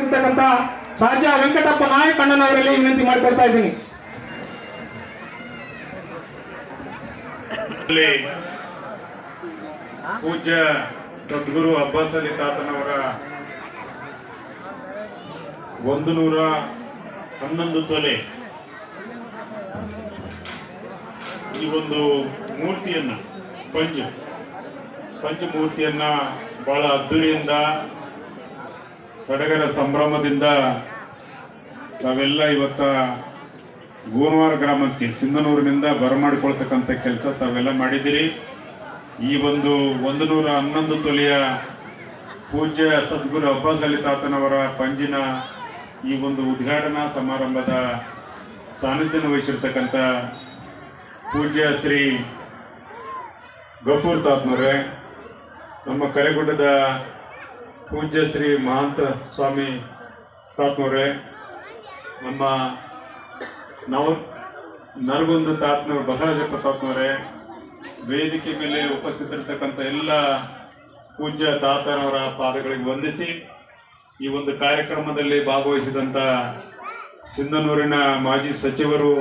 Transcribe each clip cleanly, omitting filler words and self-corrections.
ಭಾಗವಹಿಸಿರ್ತಕ್ಕಂಥ ರಾಜ ವೆಂಕಟಪ್ಪ ನಾಯಕ್ ಅಣ್ಣನವರಲ್ಲಿ ವಿನಂತಿ ಮಾಡಿಕೊಡ್ತಾ ಇದ್ದೀನಿ. ಪೂಜ್ಯ ಸದ್ಗುರು ಅಬ್ಬಾಸ್ ಅಲಿ ತಾತನವರ 111 ತೊಲೆ ಈ ಒಂದು ಮೂರ್ತಿಯನ್ನ ಪಂಚಮೂರ್ತಿಯನ್ನ ಬಹಳ ಅದ್ದೂರಿಯಿಂದ ಸಡಗರ ಸಂಭ್ರಮದಿಂದ ತಾವೆಲ್ಲ ಇವತ್ತ ಗೋನವಾರ ಗ್ರಾಮಕ್ಕೆ ಸಿಂಧನೂರಿನಿಂದ ಬರಮಾಡಿಕೊಳ್ತಕ್ಕಂಥ ಕೆಲಸ ತಾವೆಲ್ಲ ಮಾಡಿದಿರಿ. ಈ ಒಂದು 111 ತೊಲೆಯ ಪೂಜ್ಯ ಸದ್ಗುರು ಅಬ್ಬಾಸ್ ಅಲಿ ತಾತನವರ ಪಂಜಿನ ಈ ಒಂದು ಉದ್ಘಾಟನಾ ಸಮಾರಂಭದ ಸಾನ್ನಿಧ್ಯವನ್ನು ವಹಿಸಿರ್ತಕ್ಕಂಥ ಪೂಜ್ಯ ಶ್ರೀ ಗಫೂರ್ ತಾತ್ನವರೇ, ನಮ್ಮ ಕರೆಗುಡ್ಡದ ಪೂಜ್ಯ ಶ್ರೀ ಮಹಾಂತ ಸ್ವಾಮಿ ತಾತ್ನವರೇ, ನಮ್ಮ ನರಗುಂದ ತಾತ್ನವರು ಬಸವರಾಜಪ್ಪ ತಾತ್ನವರೇ, ವೇದಿಕೆ ಮೇಲೆ ಉಪಸ್ಥಿತರಿರ್ತಕ್ಕಂಥ ಎಲ್ಲ ಪೂಜ್ಯ ತಾತನವರ ಪಾದಗಳಿಗೆ ವಂದಿಸಿ ಈ ಒಂದು ಕಾರ್ಯಕ್ರಮದಲ್ಲಿ ಭಾಗವಹಿಸಿದಂಥ ಸಿಂಧನೂರಿನ ಮಾಜಿ ಸಚಿವರು,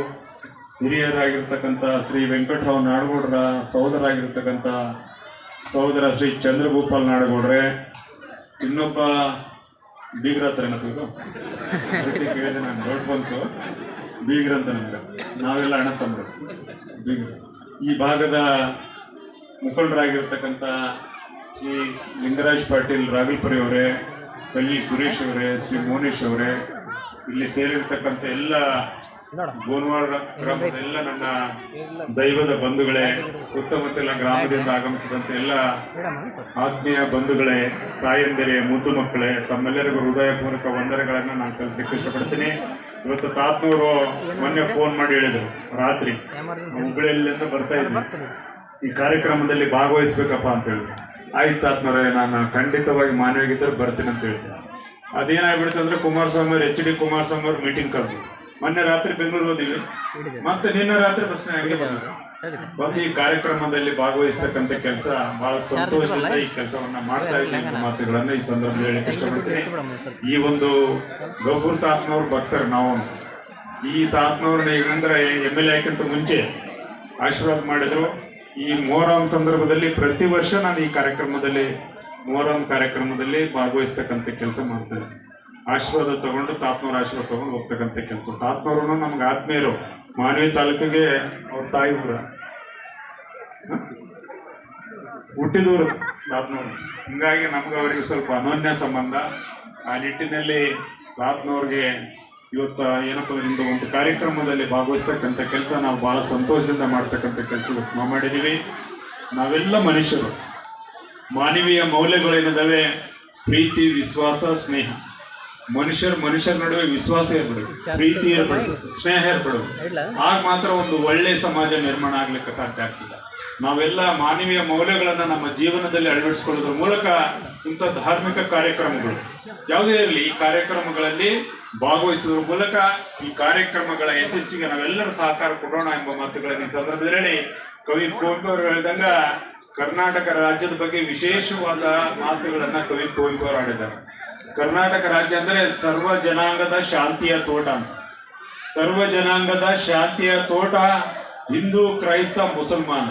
ಹಿರಿಯರಾಗಿರ್ತಕ್ಕಂಥ ಶ್ರೀ ವೆಂಕಟರಾವ್ ನಾಡಗೌಡರ ಸಹೋದರಾಗಿರ್ತಕ್ಕಂಥ ಸಹೋದರ ಶ್ರೀ ಚಂದ್ರಭೂಪಾಲ್ ನಾಡಗೌಡ್ರೆ, ಇನ್ನೊಬ್ಬ ಬೀಗ್ರ ಹತ್ರ ಏನದು ಕೇಳಿದೆ ನಾನು, ಡೌಟ್ ಬಂತು, ಬೀಗ್ರಂತ ನಮ್ಗೆ, ನಾವೆಲ್ಲ ಅಣ್ಣ ತಮ್ಮರು ಬೀಗ್ರ. ಈ ಭಾಗದ ಮುಖಂಡರಾಗಿರ್ತಕ್ಕಂಥ ಶ್ರೀ ಲಿಂಗರಾಜ್ ಪಾಟೀಲ್ ರಾಗಲ್ಪುರಿ ಅವರೇ, ಕಲ್ಲಿ ಗುರೇಶ್ ಅವರೇ, ಶ್ರೀ ಮೋನೇಶ್ ಅವರೇ, ಇಲ್ಲಿ ಸೇರಿರ್ತಕ್ಕಂಥ ಎಲ್ಲ ಗೋನವಾರ ಗ್ರಾಮದ ಎಲ್ಲ ನನ್ನ ದೈವದ ಬಂಧುಗಳೇ, ಸುತ್ತಮುತ್ತಲ ಗ್ರಾಮದಿಂದ ಆಗಮಿಸಿದಂತೆ ಎಲ್ಲ ಆತ್ಮೀಯ ಬಂಧುಗಳೇ, ತಾಯಂದಿರೇ, ಮುದ್ದು ಮಕ್ಕಳೇ, ತಮ್ಮೆಲ್ಲರಿಗೂ ಹೃದಯಪೂರ್ವಕ ವಂದನೆಗಳನ್ನ ನಾನು ಸಲ್ಲಿಸಲಿಕ್ಕೆ ಇಷ್ಟಪಡ್ತೀನಿ. ಇವತ್ತು ತಾತ್ನವರು ಮೊನ್ನೆ ಫೋನ್ ಮಾಡಿ ಹೇಳಿದ್ರು, ರಾತ್ರಿ ಹುಬ್ಬಳ್ಳಿಯಿಂದ ಬರ್ತಾ ಇದ್ವಿ, ಈ ಕಾರ್ಯಕ್ರಮದಲ್ಲಿ ಭಾಗವಹಿಸ್ಬೇಕಪ್ಪ ಅಂತ ಹೇಳಿದ್ರು. ಆಯ್ತು ತಾತ್ನವರೇ, ನಾನು ಖಂಡಿತವಾಗಿ ಮಾನವಿಗಿದ್ದರೆ ಬರ್ತೀನಿ ಅಂತ ಹೇಳ್ತೀನಿ. ಅದೇನಾಗ್ಬಿಡುತ್ತೆ ಅಂದ್ರೆ ಕುಮಾರಸ್ವಾಮಿ ಅವರು HD ಕುಮಾರಸ್ವಾಮಿ ಅವರು ಮೀಟಿಂಗ್ ಕರೆದು ಮೊನ್ನೆ ರಾತ್ರಿ ಬೆಂಗಳೂರು ಹೋದಿವಿ, ಮತ್ತೆ ನಿನ್ನೆ ರಾತ್ರಿ ಪ್ರಶ್ನೆ ಹಂಗೆ ಬಂದು ಈ ಕಾರ್ಯಕ್ರಮದಲ್ಲಿ ಭಾಗವಹಿಸ್ತಕ್ಕಂಥ ಕೆಲಸ ಬಹಳ ಸಂತೋಷದಿಂದ ಈ ಕೆಲಸವನ್ನ ಮಾಡ್ತಾ ಇದ್ದೀನಿ ಮಾತುಗಳನ್ನ ಈ ಸಂದರ್ಭದಲ್ಲಿ ಹೇಳಕ್ಕೆ ಇಷ್ಟಪಡ್ತೀನಿ. ಈ ಒಂದು ಗಫೂರ್ ತಾತ್ನವ್ರ ಭಕ್ತರು ನಾವು, ಈ ತಾತ್ನವ್ರನ್ನ ಏನಂದ್ರೆ MLA ಆಯ್ಕಂತ ಮುಂಚೆ ಆಶೀರ್ವಾದ ಮಾಡಿದ್ರು. ಈ ಮೊಹರಂ ಸಂದರ್ಭದಲ್ಲಿ ಪ್ರತಿ ವರ್ಷ ನಾನು ಈ ಕಾರ್ಯಕ್ರಮದಲ್ಲಿ ಮೊಹರಂ ಕಾರ್ಯಕ್ರಮದಲ್ಲಿ ಭಾಗವಹಿಸ್ತಕ್ಕಂಥ ಕೆಲಸ ಮಾಡ್ತೇನೆ. ಆಶೀರ್ವಾದ ತಗೊಂಡು ತಾತ್ನವ್ರ ಆಶೀರ್ವಾದ ತಗೊಂಡು ಹೋಗ್ತಕ್ಕಂಥ ಕೆಲಸ. ತಾತ್ನವ್ರು ನಮ್ಗೆ ಆತ್ಮೀಯರು, ಮಾನವಿ ತಾಲೂಕಿಗೆ ಅವ್ರ ತಾಯಿ ಊರ ಹುಟ್ಟಿದೂರು ತಾತ್ನವ್ರು, ಹಿಂಗಾಗಿ ನಮ್ಗೆ ಅವರಿಗೆ ಸ್ವಲ್ಪ ಅನನ್ಯ ಸಂಬಂಧ. ಆ ನಿಟ್ಟಿನಲ್ಲಿ ತಾತ್ನವ್ರಿಗೆ ಇವತ್ತ ಏನಪ್ಪ ನಿಮ್ದು ಒಂದು ಕಾರ್ಯಕ್ರಮದಲ್ಲಿ ಭಾಗವಹಿಸ್ತಕ್ಕಂಥ ಕೆಲಸ ನಾವು ಬಹಳ ಸಂತೋಷದಿಂದ ಮಾಡ್ತಕ್ಕಂಥ ಕೆಲಸ ನಾವು ಮಾಡಿದ್ದೀವಿ. ನಾವೆಲ್ಲ ಮನುಷ್ಯರು, ಮಾನವೀಯ ಮೌಲ್ಯಗಳೇನಿದಾವೆ, ಪ್ರೀತಿ, ವಿಶ್ವಾಸ, ಸ್ನೇಹ. ಮನುಷ್ಯರ ನಡುವೆ ವಿಶ್ವಾಸ ಏರ್ಪಡಬೇಕು, ಪ್ರೀತಿ ಏರ್ಪಡಬೇಕು, ಸ್ನೇಹ ಏರ್ಪಡಬೇಕು. ಆಗ ಮಾತ್ರ ಒಂದು ಒಳ್ಳೆ ಸಮಾಜ ನಿರ್ಮಾಣ ಆಗ್ಲಿಕ್ಕೆ ಸಾಧ್ಯ ಆಗ್ತದೆ. ನಾವೆಲ್ಲ ಮಾನವೀಯ ಮೌಲ್ಯಗಳನ್ನ ನಮ್ಮ ಜೀವನದಲ್ಲಿ ಅಳವಡಿಸಿಕೊಳ್ಳೋದ್ರ ಮೂಲಕ ಇಂಥ ಧಾರ್ಮಿಕ ಕಾರ್ಯಕ್ರಮಗಳು ಯಾವುದೇ ಇರಲಿ, ಈ ಕಾರ್ಯಕ್ರಮಗಳಲ್ಲಿ ಭಾಗವಹಿಸುವ ಮೂಲಕ ಈ ಕಾರ್ಯಕ್ರಮಗಳ ಯಶಸ್ಸಿಗೆ ನಾವೆಲ್ಲರೂ ಸಹಕಾರ ಕೊಡೋಣ ಎಂಬ ಮಾತುಗಳನ್ನು ಈ ಸಂದರ್ಭದಲ್ಲಿ ಕವಿ ಕುವೆಂಪು ಅವರು ಹೇಳಿದಂಗ ಕರ್ನಾಟಕ ರಾಜ್ಯದ ಬಗ್ಗೆ ವಿಶೇಷವಾದ ಮಾತುಗಳನ್ನ ಕವಿ ಕುವೆಂಪು ಅವರು ಆಡಿದ್ದಾರೆ. ಕರ್ನಾಟಕ ರಾಜ್ಯ ಅಂದ್ರೆ ಸರ್ವ ಜನಾಂಗದ ಶಾಂತಿಯ ತೋಟ ಅಂತ. ಸರ್ವ ಜನಾಂಗದ ಶಾಂತಿಯ ತೋಟ, ಹಿಂದೂ, ಕ್ರೈಸ್ತ, ಮುಸಲ್ಮಾನ.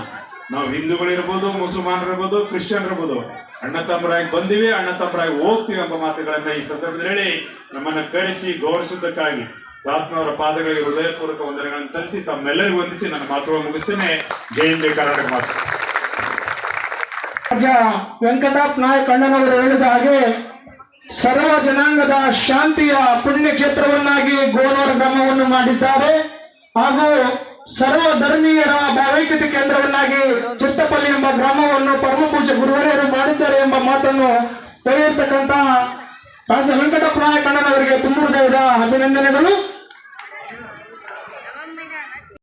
ನಾವು ಹಿಂದೂಗಳಿರ್ಬೋದು, ಮುಸಲ್ಮಾನರಿರ್ಬೋದು, ಕ್ರಿಶ್ಚಿಯನ್ ಇರ್ಬೋದು, ಅಣ್ಣ ತಮ್ಮರಾಗಿ ಬಂದಿವಿ, ಅಣ್ಣ ತಮ್ಮರಾಗಿ ಹೋಗ್ತೀವಿ ಎಂಬ ಮಾತುಗಳನ್ನ ಈ ಸಂದರ್ಭದಲ್ಲಿ ಹೇಳಿ ನಮ್ಮನ್ನ ಕರೆಸಿ ಗೌರವಿಸುವುದಕ್ಕಾಗಿ ತಾತ್ನವರ ಪಾದಗಳಿಗೆ ಹೃದಯಪೂರ್ವಕ ವಂದನೆಗಳನ್ನು ಸಲ್ಲಿಸಿ ತಮ್ಮೆಲ್ಲರಿಗೂ ವಂದಿಸಿ ನನ್ನ ಮಾತುಗಳನ್ನು ಮುಗಿಸ್ತೇನೆ. ಜೈ ಹಿಂದ್, ಕರ್ನಾಟಕ ಮಾತು. ರಾಜ ವೆಂಕಟಪ್ಪ ನಾಯಕ್ ಅಣ್ಣನವರು ಹೇಳಿದ ಹಾಗೆ ಸರ್ವ ಜನಾಂಗದ ಶಾಂತಿಯ ಪುಣ್ಯಕ್ಷೇತ್ರವನ್ನಾಗಿ ಗೋನವಾರ ಗ್ರಾಮವನ್ನು ಮಾಡಿದ್ದಾರೆ. ಹಾಗೂ ಸರ್ವ ಧರ್ಮೀಯರ ಭಾವೈಕ್ಯತೆ ಕೇಂದ್ರವನ್ನಾಗಿ ಚಿತ್ತಪಲ್ಲಿ ಎಂಬ ಗ್ರಾಮವನ್ನು ಪರಮ ಪೂಜ್ಯ ಗುರುವರಿಯರು ಮಾಡಿದ್ದಾರೆ ಎಂಬ ಮಾತನ್ನು ಹೇಳಿರ್ತಕ್ಕಂತಹ ರಾಜ ವೆಂಕಟಪ್ಪ ನಾಯಕ್ ಅಣ್ಣನವರಿಗೆ ತುಂಬ ಹೃದಯದ ಅಭಿನಂದನೆಗಳು.